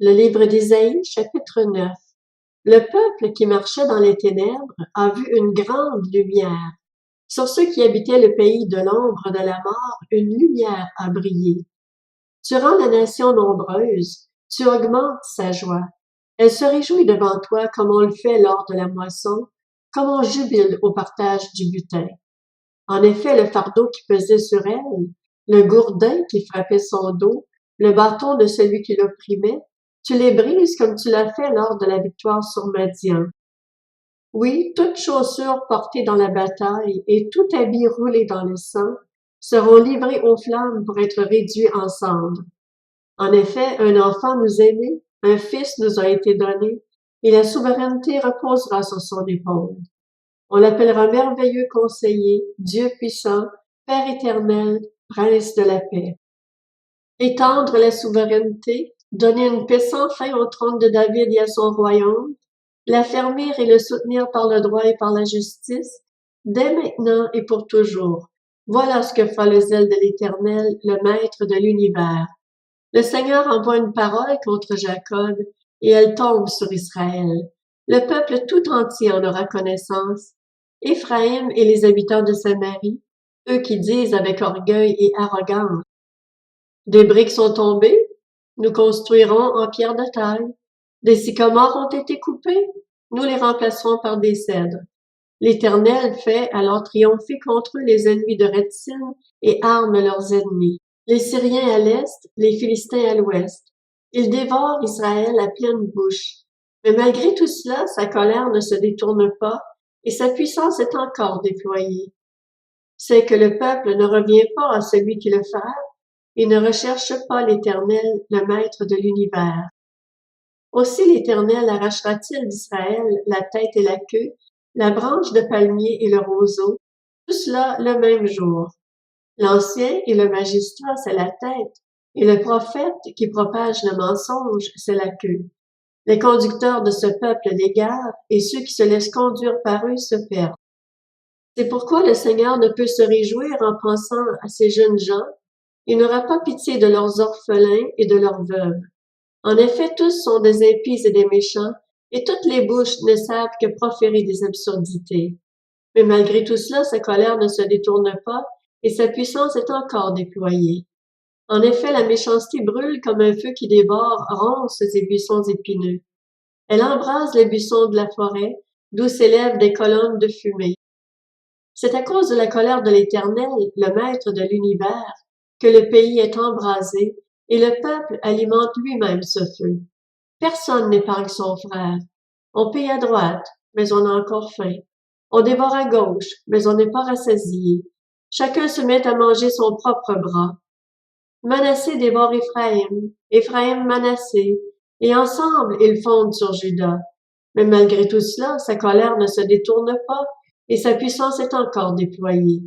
Le livre d'Ésaïe, chapitre 9. Le peuple qui marchait dans les ténèbres a vu une grande lumière. Sur ceux qui habitaient le pays de l'ombre de la mort, une lumière a brillé. Tu rends la nation nombreuse, tu augmentes sa joie. Elle se réjouit devant toi comme on le fait lors de la moisson, comme on jubile au partage du butin. En effet, le fardeau qui pesait sur elle, le gourdin qui frappait son dos, le bâton de celui qui l'opprimait, tu les brises comme tu l'as fait lors de la victoire sur Madian. Oui, toutes chaussures portées dans la bataille et tout habit roulé dans le sang seront livrés aux flammes pour être réduits en cendres. En effet, un enfant nous est né, un fils nous a été donné, et la souveraineté reposera sur son épaule. On l'appellera merveilleux conseiller, Dieu puissant, Père éternel, Prince de la paix. Étendre la souveraineté, donner une paix sans fin au trône de David et à son royaume, l'affermir et le soutenir par le droit et par la justice, dès maintenant et pour toujours. Voilà ce que fera le zèle de l'Éternel, le Maître de l'univers. Le Seigneur envoie une parole contre Jacob, et elle tombe sur Israël. Le peuple tout entier en aura connaissance. Éphraïm et les habitants de Samarie, eux qui disent avec orgueil et arrogance, des briques sont tombées, nous construirons en pierre de taille. Des sycomores ont été coupés, nous les remplacerons par des cèdres. L'Éternel fait alors triompher contre eux les ennemis de Rétzin et arme leurs ennemis. Les Syriens à l'est, les Philistins à l'ouest. Ils dévorent Israël à pleine bouche. Mais malgré tout cela, sa colère ne se détourne pas et sa puissance est encore déployée. C'est que le peuple ne revient pas à celui qui le fait et ne recherche pas l'Éternel, le Maître de l'univers. Aussi l'Éternel arrachera-t-il d'Israël la tête et la queue, la branche de palmier et le roseau, tout cela le même jour. L'ancien et le magistrat, c'est la tête, et le prophète qui propage le mensonge, c'est la queue. Les conducteurs de ce peuple l'égarent, et ceux qui se laissent conduire par eux se perdent. C'est pourquoi le Seigneur ne peut se réjouir en pensant à ces jeunes gens. Il n'aura pas pitié de leurs orphelins et de leurs veuves. En effet, tous sont des impies et des méchants, et toutes les bouches ne savent que proférer des absurdités. Mais malgré tout cela, sa colère ne se détourne pas, et sa puissance est encore déployée. En effet, la méchanceté brûle comme un feu qui dévore ronces et buissons épineux. Elle embrase les buissons de la forêt, d'où s'élèvent des colonnes de fumée. C'est à cause de la colère de l'Éternel, le Maître de l'univers, que le pays est embrasé, et le peuple alimente lui-même ce feu. Personne n'épargne son frère. On pille à droite, mais on a encore faim. On dévore à gauche, mais on n'est pas rassasié. Chacun se met à manger son propre bras. Manassé dévore Éphraïm, Éphraïm Manassé, et ensemble ils fondent sur Juda. Mais malgré tout cela, sa colère ne se détourne pas, et sa puissance est encore déployée.